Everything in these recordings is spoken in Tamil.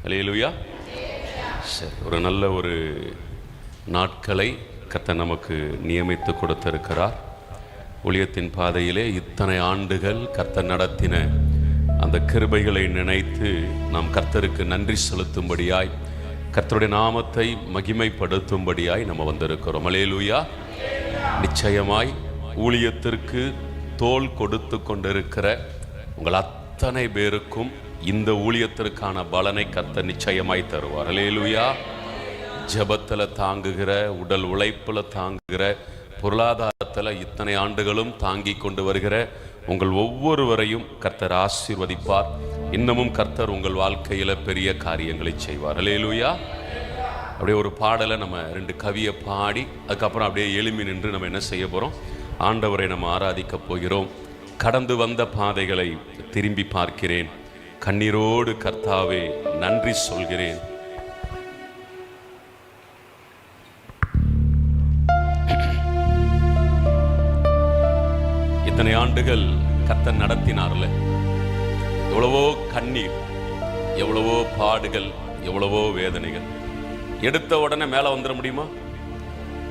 அல்லேலூயா. சரி, ஒரு நல்ல ஒரு நாட்களை கர்த்தர் நமக்கு நியமித்து கொடுத்திருக்கிறார். ஊழியத்தின் பாதையிலே இத்தனை ஆண்டுகள் கர்த்தர் நடத்தின அந்த கிருபைகளை நினைத்து நாம் கர்த்தருக்கு நன்றி செலுத்தும்படியாய், கர்த்தருடைய நாமத்தை மகிமைப்படுத்தும்படியாய் நம்ம வந்திருக்கிறோம். அல்லேலூயா. நிச்சயமாய் ஊழியத்திற்கு தோள் கொடுத்து கொண்டிருக்கிற உங்கள் அத்தனை பேருக்கும் இந்த ஊழியத்திற்கான பலனை கர்த்தர் நிச்சயமாய் தருவார். அல்லேலூயா. ஜெபத்தில் தாங்குகிற, உடல் உழைப்பில் தாங்குகிற, பொருளாதாரத்தில் இத்தனை ஆண்டுகளும் தாங்கி கொண்டு வருகிற உங்கள் ஒவ்வொருவரையும் கர்த்தர் ஆசீர்வதிப்பார். இன்னமும் கர்த்தர் உங்கள் வாழ்க்கையில் பெரிய காரியங்களை செய்வார். அல்லேலூயா. அப்படியே ஒரு பாடலை நம்ம 2 கவியை பாடி அதுக்கப்புறம் அப்படியே எழும்பி நின்று நம்ம என்ன செய்ய போகிறோம்? ஆண்டவரை நம்ம ஆராதிக்க போகிறோம். கடந்து வந்த பாதைகளை திரும்பி பார்க்கிறேன், கண்ணீரோடு கர்த்தாவே நன்றி சொல்கிறேன். இத்தனை ஆண்டுகள் கர்த்தர் நடத்தினார்ல, எவ்வளவோ கண்ணீர், எவ்வளவோ பாடுகள், எவ்வளவோ வேதனைகள். எடுத்த உடனே மேலே வந்துட முடியுமா?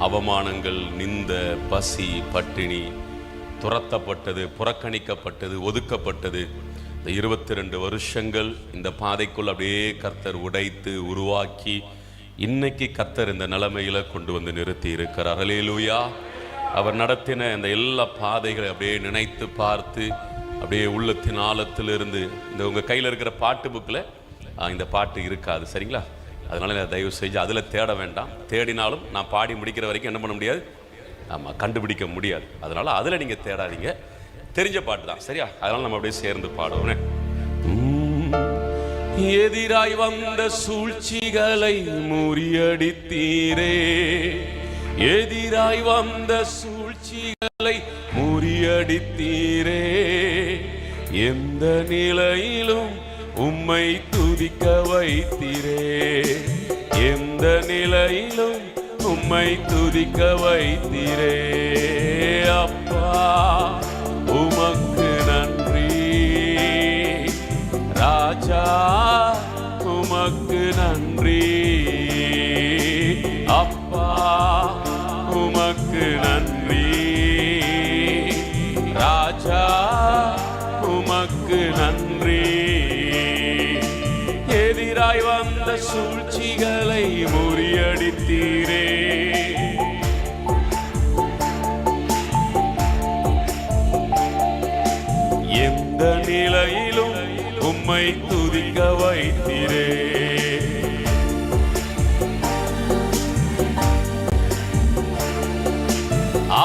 அவமானங்கள், நிந்த, பசி, பட்டினி, துரத்தப்பட்டது, புறக்கணிக்கப்பட்டது, ஒதுக்கப்பட்டது. இந்த 22 வருஷங்கள் இந்த பாதைக்குள் அப்படியே கர்த்தர் உடைத்து உருவாக்கி இன்னைக்கு கர்த்தர் இந்த நிலைமையில கொண்டு வந்து நிறுத்தி இருக்கிறார். அல்லேலூயா. அவர் நடத்தின இந்த எல்லா பாதைகளை அப்படியே நினைத்து பார்த்து அப்படியே உள்ளத்தின் ஆழத்திலிருந்து, இந்த உங்கள் கையில் இருக்கிற பாட்டு புக்கில் இந்த பாட்டு இருக்காது, சரிங்களா? அதனால் நான் தயவு செஞ்சு அதில் தேட வேண்டாம். தேடினாலும் நான் பாடி முடிக்கிற வரைக்கும் என்ன பண்ண முடியாது, ஆமாம், கண்டுபிடிக்க முடியாது. அதனால் அதில் நீங்கள் தேடாதீங்க, தெரிஞ்ச பாட்டு தான், சரியா? அதனால் நம்ம அப்படியே சேர்ந்து பாடுவோம். எதிராய் வந்த சூழ்ச்சிகளை முறியடித்தீரே, எதிராய் வந்த சூழ்ச்சிகளை முறியடித்தீரே, எந்த நிலையிலும் உம்மை துதிக்க வைத்தீரே, எந்த நிலையிலும் உம்மை துதிக்க வைத்தீரே. அப்பா உமக்கு நன்றி, ராஜா உமக்கு நன்றி, அப்பா உமக்கு நன்றி, ராஜா உமக்கு நன்றி. எதிராய் வந்த சூழ்ச்சிகளை முறியடித்தீரே, எந்த நிலையிலும் உம்மை துதிக்க வைத்தீரே.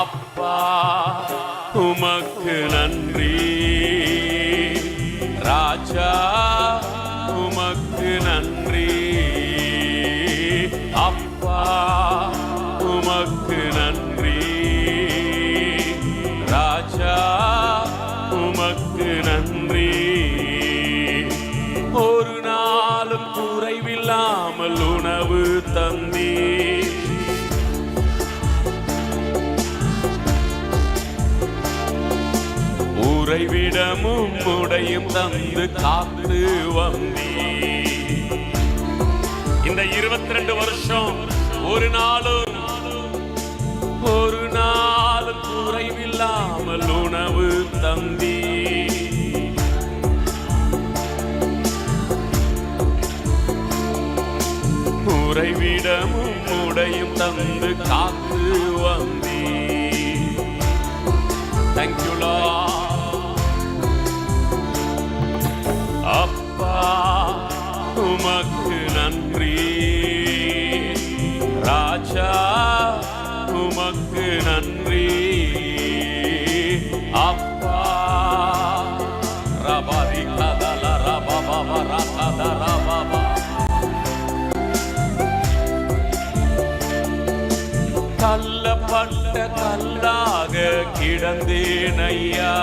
அப்பா உமக்கு நன்றி, ராஜா உமக்கு நன்றி, அப்பா உமக்கு நன்றி, ராஜா உமக்கு நன்றி. ஒரு நாளும் குறைவில்லாமல் உணவு தந்தீர், உறைவிடமும் உடையும் தந்து காத்து வந்தீர். இந்த 22 வருஷம் ஒரு நாளும் குறைவில்லாமல் உணவு தந்தீர், உறைவிடமும் உடையும் தந்து காத்து வந்தீர். Thank you Lord. அப்பா உமக்கு நன்றி, ராஜா உமக்கு நன்றி, அப்பா ரபாரி கதல ரபாபா ரதல ரபாபா. தள்ளப்பட்ட கல்லாக கிடந்தேன் ஐயா,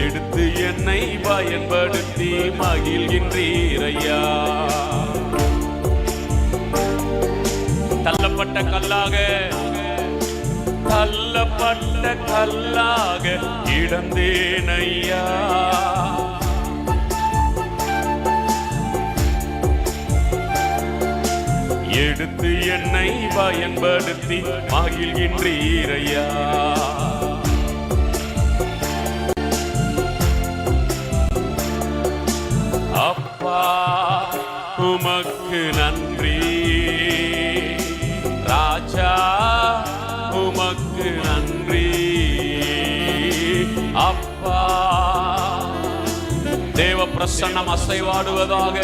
எடுத்து என்னை பயன்படுத்தி மகிழ்கின்றீர் ஐயா. தள்ளப்பட்ட கல்லாக தள்ளப்பட்ட கல்லாக கிடந்தேனையா. எடுத்து என்னை பயன்படுத்தி மகிழ்கின்றீரையா. அப்பா உமக்கு நன்றி, ராஜா உமக்கு நன்றி. அப்பா தேவ பிரசன்னம் அசைவாடுவதாக.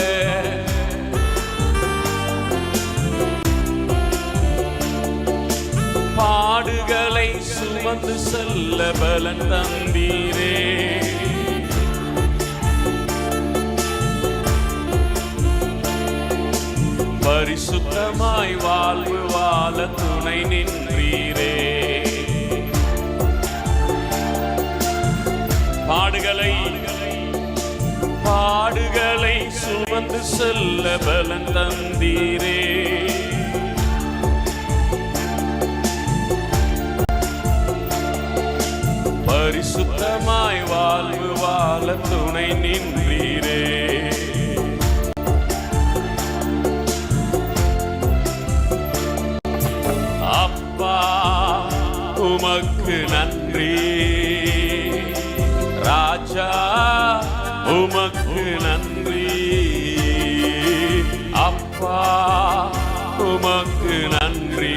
பாடுகளை சுமந்து செல்ல பலன் தந்தீரே. பரிசுத்தமாய் வாழ்வு வாழ துணை நின்றீரே. பாடுகளை சுமந்து செல்ல பலன் தந்தீரே. பரிசுத்தமாய் வாழ்வு வாழ துணை நின்றீரே. அப்பா உமக்கு நன்றி, ராஜா உமக்கு நன்றி. அப்பா உமக்கு நன்றி,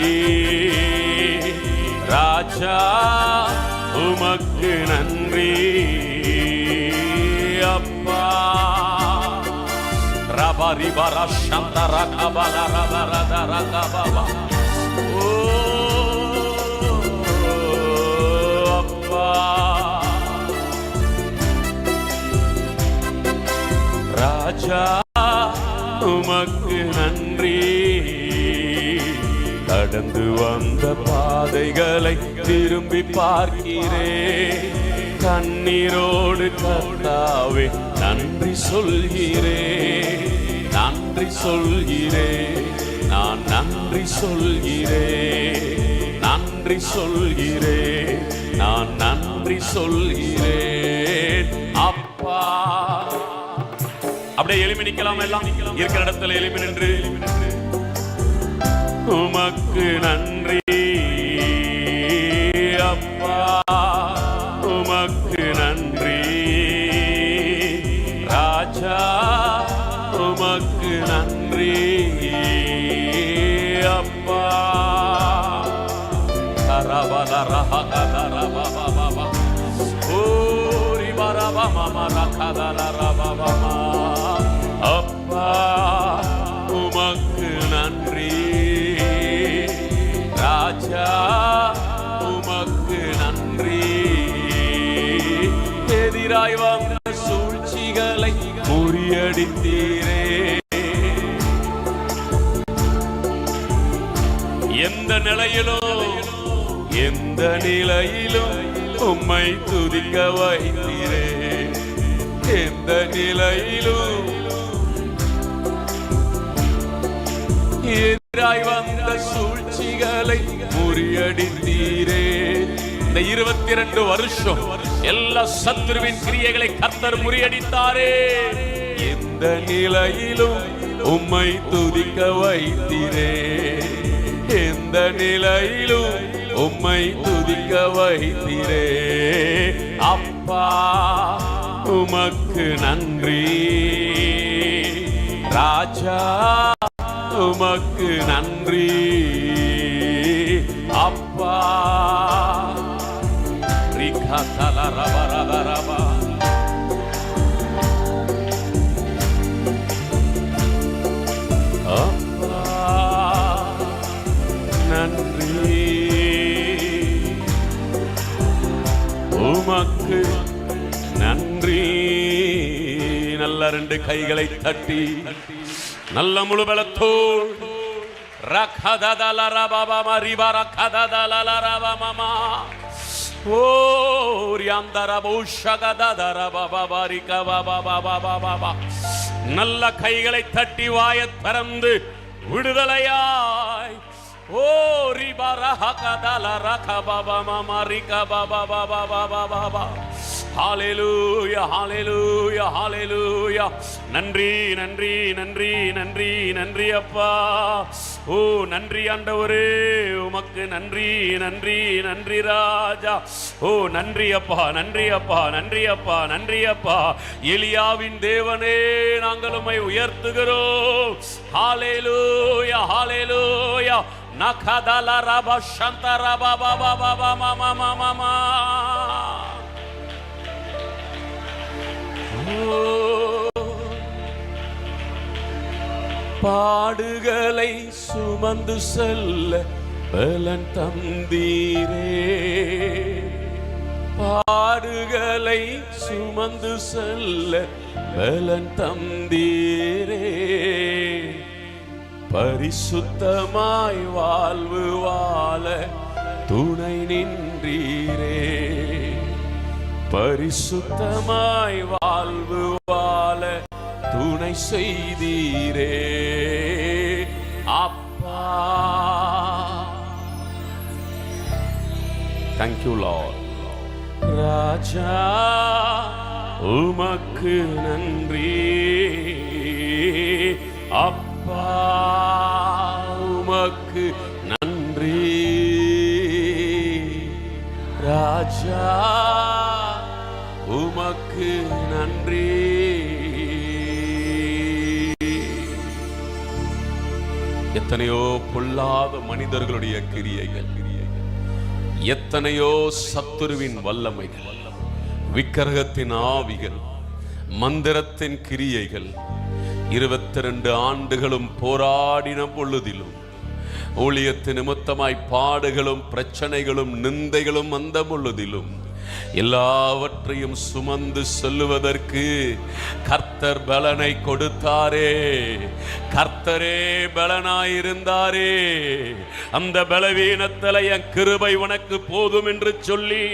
ராஜா உமக்கு நன்றி. அப்பா ரபரி பரஷந்தர கபல ரபரதர கபபா. ஓ அப்பா ராஜா உமக்கு நன்றி. கடந்து வந்த பாதைகளை திரும்பி பார்க்கிறேன். கண்ணீரோடு கர்த்தாவே நன்றி சொல்கிறேன், நன்றி சொல்கிறேன். நான் நன்றி சொல்கிறேன், நன்றி சொல்கிறேன். நான் நன்றி சொல்கிறேன். அப்பா அப்படியே எளிமை நிக்கலாம். எல்லாம் இருக்கிற இடத்துல எளிமை நின்று உமக்கு நன்றி. அப்பா உமக்கு நன்றி, ராஜா உமக்கு நன்றி. அப்பா கரபல ரஹகதரபபபப ஓரி பரபமம ரகதரபபபம. அப்பா உமக்கு நன்றி, ராஜா உமக்கு நன்றி. எதிராய் வந்த சூழ்ச்சிகளை முறியடித்தீரே. எந்த நிலையிலும் உம்மை துதிக்க வைத்தீரே. எந்த நிலையிலும் எதிராய் வந்த சூழ்ச்சிகளை முறியடித்தீரே. இந்த 22 வருஷம் எல்லா சத்துருவின் கிரியைகளை கர்த்தர் முறியடித்தாரே. எந்த நிலையிலும் உம்மை துதிக்க வைத்தீரே. எந்த நிலையிலும் உம்மை துதிக்க வைத்தீரே. அப்பா உமக்கு நன்றி, ராஜா உமக்கு நன்றி. அப்பா ரிகதல ரபரபரப. அப்பா நன்றி உமக்கு நன்றி. நல்ல 2 கைகளை தட்டி நல்ல முழு பலத்தோடு ரகததலரபபம ரிபரகததலரபமம ஓரியந்தரபோஷகததரபபபரிகபபபபபப. நல்ல கைகளை தட்டி வாயத் திறந்து விடுதலையாய் ஓ ரிபாரா ஹகதல ரகபப மமரிக பப பப பப பப. ஹalleluya ஹalleluya ஹalleluya. நன்றி நன்றி நன்றி நன்றி நன்றி அப்பா. ஓ நன்றி ஆண்டவரே, உமக்கு நன்றி நன்றி நன்றி ராஜா. ஓ நன்றி அப்பா நன்றி அப்பா நன்றி அப்பா நன்றி அப்பா. எலியாவின் தேவனே, நாங்கள் உம்மை உயர்த்துகிறோம். ஹalleluya ஹalleluya. நகதல ரப சந்தர பப பப மம மம. பாடுகளை சுமந்து செல்ல பலன் தந்தீரே. பாடுகளை சுமந்து செல்ல பலன் தந்தீரே. பரிசுத்தமாய் வாழ்வு வாழ துணை நின்றீரே. பரிசுத்தமாய் வாழ்வு வாழ துணை செய்தீரே அப்பா. Thank you Lord. ராஜா உமக்கு நன்றி அப்பா, உமக்கு நன்றி ராஜா, உமக்கு நன்றி. எத்தனையோ பொல்லாத மனிதர்களுடைய கிரியைகள், எத்தனையோ சத்துருவின் வல்லமைகள், விக்கிரகத்தின் ஆவிகள், மந்திரத்தின் கிரியைகள் 22 ஆண்டுகளும் போராடின பொழுதிலும், ஊழியத்து நிமித்தமாய் பாடுகளும் பிரச்சனைகளும் நிந்தைகளும் வந்த பொழுதிலும் எல்லாவற்றையும் சுமந்து சொல்லுவதற்கு கர்த்தர் பலனை கொடுத்தாரே. கர்த்தரே பலனாயிருந்தாரே. அந்த பலவீனத்தில் என் கிருபை உனக்கு போதும் என்று சொல்லி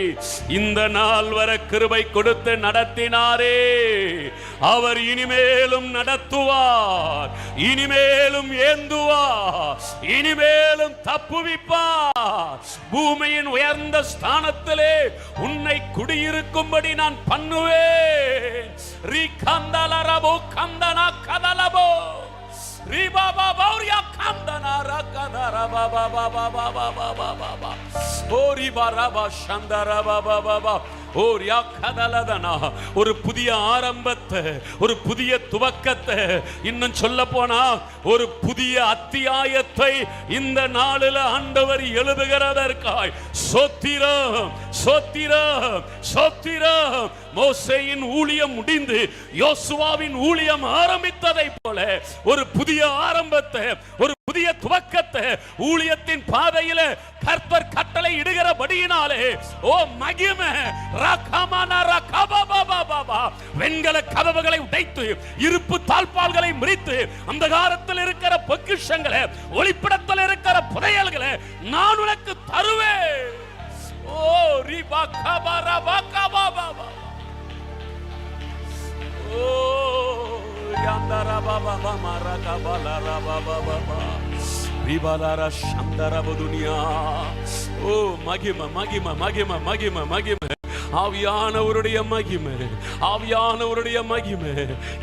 இந்த நாள் வர கிருபை கொடுத்து நடத்தினாரே. அவர் இனிமேலும் நடத்துவார், இனிமேலும் ஏந்துவார், இனிமேலும் தப்புவிப்பார். பூமியின் உயர்ந்த ஸ்தானத்திலே உன்னை குடியிருக்கும்படி நான் பண்ணுவேன். ரீகந்தலரபோ கந்தனா கதலபோ ரிபாபா பௌரியா கந்தனா ரகதரபா பாபா பாபா பாபா பாபா ஓரி பரபா சந்தரபா பாபா ஓரியா கதலதனா. ஒரு புதிய ஆரம்பத்தை, ஒரு புதிய துவக்கத்தை, இன்னும் சொல்ல போனா ஒரு புதிய அத்தியாயத்தை இந்த நாளில் ஆண்டவர் எழுதுகிறதற்காய் சோத்திரம் சோத்திரம் சோத்திரம். மோசேயின் ஊழியம் முடிந்து யோசுவாவின் ஊழியம் ஆரம்பித்ததை போல ஒரு புதிய ஆரம்பத்தை, ஒரு புதிய துவக்கத்தை ஊழியத்தின் பாதையில கர்த்தர் கட்டளை இடுகிறபடியினாலே ஓ மகிமை ரகமன ரகபபபபப. வெண்கல கதவுகளை உடைத்து இருப்பு தாழ்பால்களை முறித்து அந்தகாரத்தில் இருக்கிற பொக்கிஷங்களை, ஒளிப்படத்தில் இருக்கிற புதையல்களை நான் உனக்கு தருவேன். ஓ ரிபா கபர பகபபப. ஓ யாந்தர பபப மரகபலர பபபப ரிபலர சந்தர பதுனியா. ஓ மகிமை மகிமை மகிமை மகிமை மகிமை. ஆவியானவருடைய மகிமை, ஆவியானவருடைய மகிமை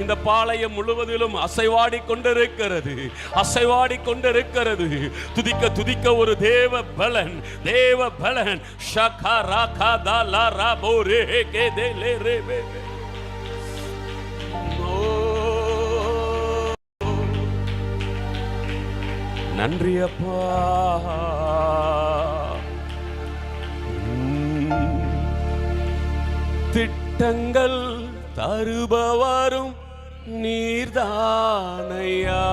இந்த பாளையம் முழுவதிலும் அசைவாடி கொண்டிருக்கிறது, அசைவாடி கொண்டிருக்கிறது. துதிக்க துதிக்க ஒரு தேவ பலன், தேவ பலன். ஷகரகதலரபோரே கேதேலேரேபே. நன்றி அப்பா. திட்டங்கள் தருபவரும் நீர்தானையா,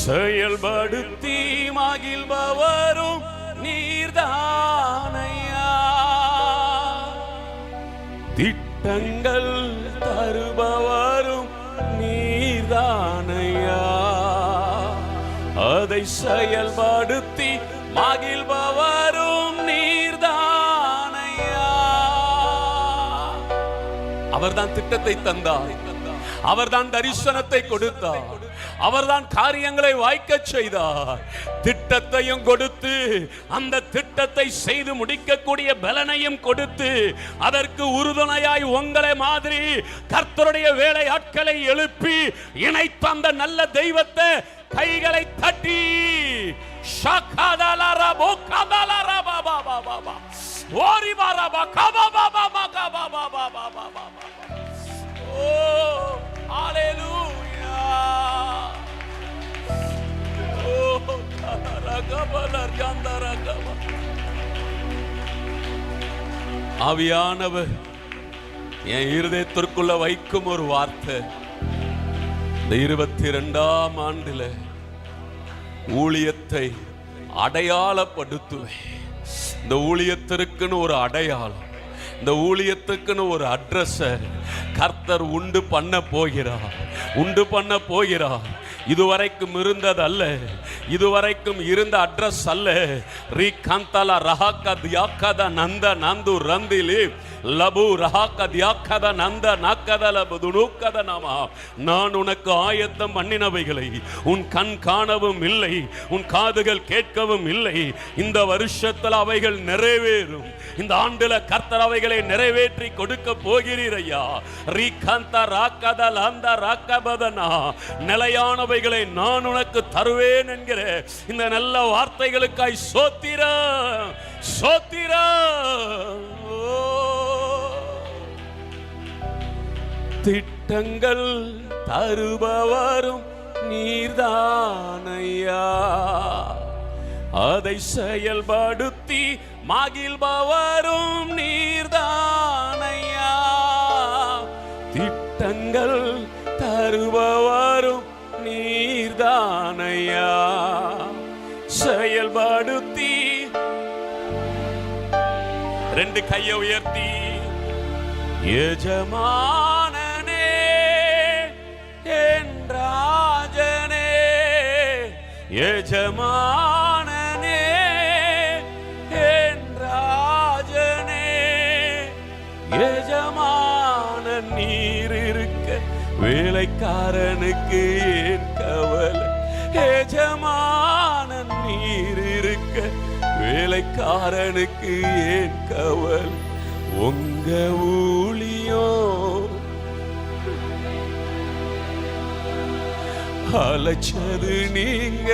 செயல்படுத்தி மகிழ்பவரும் நீர்தானையா. திட்டங்கள் தருபவரும் நீர்தானையா, அதை செயல்படுத்தி மகிழ்பவரும் நீர்தானையா. அவர்தான் திட்டத்தை தந்தார், அவர்தான் தரிசனத்தை கொடுத்தார், அவர்தான் காரியங்களை வாய்க்க செய்தார். திட்டத்தையும் கொடுத்து அந்த திட்டத்தை செய்து முடிக்கக்கூடிய பலனையும் கொடுத்து அதற்கு உறுதுணையாய் உங்களை மாதிரி கர்த்தருடைய வேலை ஆட்களை எழுப்பி இணைத்த அந்த நல்ல தெய்வத்தை கைகளை தட்டி ஆவியானவர் என் இருதயத்திற்குள்ள வைக்கும் ஒரு வார்த்தை, இந்த 22ஆம் ஆண்டுல ஊழியத்தை அடையாளப்படுத்துவேன். இந்த ஊழியத்திற்குன்னு ஒரு அடையாளம், இந்த ஊழியத்துக்குன்னு ஒரு அட்ரஸ் கர்த்தர் உண்டு பண்ண போகிறார். இதுவரைக்கும் இருந்தது அல்ல, இதுவரைக்கும் இருந்த அட்ரஸ் அல்ல. ரீகாந்தல ரஹாகத் யாக்கத நந்த நந்து ரந்திலி லபு ரஹாகத் யாக்கத நந்த நாக்கதல புதுனுக்கத நாமா. நான் உனக்கு ஆயத்தம் பண்ணினவைகளை உன் கண் காணவும் இல்லை, உன் காதுகள் கேட்கவும் இல்லை. இந்த வருஷத்தில் அவைகள் நிறைவேறும். இந்த ஆண்டுல கர்த்தர் அவைகளை நிறைவேற்றி கொடுக்க போகிறீர் ஐயா. ரீகாந்த ராக்கதல் அந்த ராக்கபதனா, நிலையானவைகளை நான் உனக்கு தருவேன் என்கிற இந்த நல்ல வார்த்தைகளுக்காய் சோத்திரம். திட்டங்கள் தருபவரும் நீர்தானையா, அதை செயல்படுத்தி மகிழ்பவரும் நீர்தானையா. திட்டங்கள் தருபவரும் நீர்தானையா, செயல்படுத்தி. ரெண்டு கையை உயர்த்தி, எஜமானனே என் ராஜனே, எஜமானனே என் ராஜனே, எஜமானன் நீர் இருக்க வேலைக்காரனுக்கு ஏன் கவலை. எஜமானன் நீர் இருக்க வேலைக்காரனுக்கு ஏன் கவலை. உங்க ஊழியம் அழைச்சது நீங்க,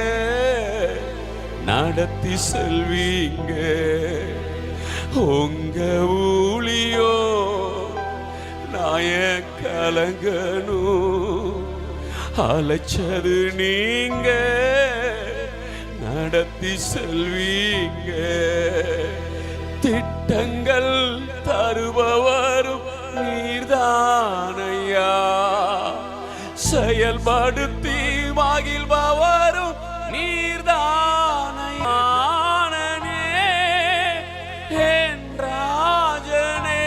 நடத்தி செல்வீங்க. உங்க ஊழியம் நாய கலங்கணும். அழைச்சது நீங்க, நடத்தி செல்வீங்க. திட்டங்கள் தருபவரும் நீர்தானையா, செயல்படுத்தி மகிழ்பவரும் நீர்தானையா. என் ராஜனே,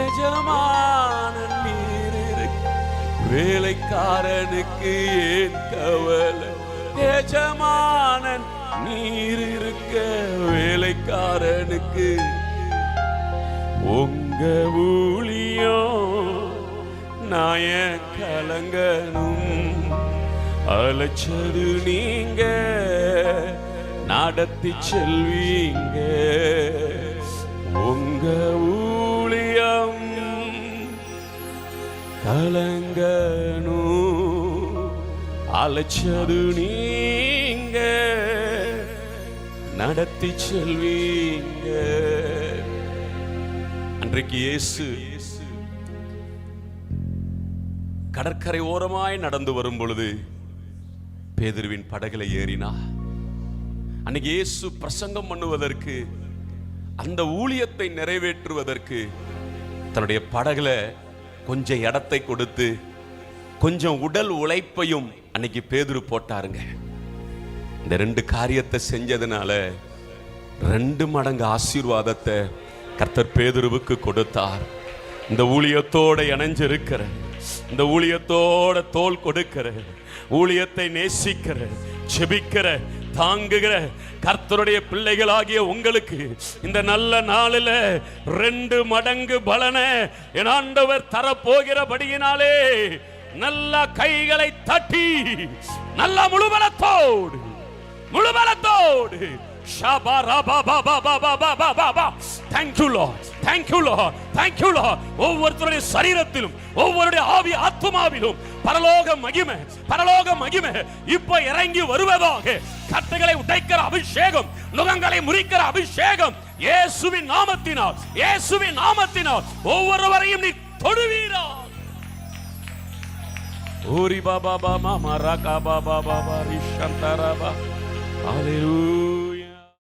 எஜமானன் நீர் இருக்க வேலைக்காரனுக்கு ஏன் கவலை. எஜமானன் நீர் இருக்க வேலைக்காரனுக்கு. உங்க ஊழியம் நாய கலங்கனும். அழைச்சது நீங்க, நடத்தி செல்வீங்க. உங்க ஊழியம் கலங்கனும். அழைச்சது நீங்க, நடத்தி செல்வீங்க. அன்றைக்கு இயேசு கடற்கரை ஓரமாய் நடந்து வரும் பொழுது பேதுருவின் படகுல ஏறினா. அன்னைக்கு இயேசு பிரசங்கம் பண்ணுவதற்கு, அந்த ஊழியத்தை நிறைவேற்றுவதற்கு தன்னுடைய படகுல கொஞ்சம் இடத்தை கொடுத்து கொஞ்சம் உடல் உழைப்பையும் அன்னைக்கு பேதுரு போட்டாருங்க. இந்த ரெண்டு காரியத்தை செஞ்சதுனால 2 மடங்கு ஆசீர்வாதத்தை கர்த்தர் பேதுருவுக்கு கொடுத்தார். இந்த ஊழியத்தோட இணைஞ்சிருக்கிற, இந்த ஊழியத்தோட தோள் கொடுக்கிற, ஊழியத்தை நேசிக்கிற, செபிக்கிற, தாங்குகிற கர்த்தருடைய பிள்ளைகளாகிய உங்களுக்கு இந்த நல்ல நாளில் 2 மடங்கு பலனை என் ஆண்டவர் தரப்போகிறபடியினாலே நல்ல கைகளை தட்டி நல்ல முழுபலத்தோடு Thank you Lord, thank you Lord, thank you Lord. ஒவ்வொருத்தருடைய சரீரத்திலும் ஒவ்வொருடைய ஆவி ஆத்துமாவிலும் பரலோக மகிமை இப்ப இறங்கி வருவதாக. கட்டுகளை உடைக்கிற அபிஷேகம், நுகங்களை முறிக்கிற அபிஷேகம் இயேசுவின் நாமத்தினால் ஒவ்வொருவரையும் நீ தொடுவீரா. ஓரி பாபா பாமா மரகா பாபா பாபா ரிஷந்தரபா. Hallelujah.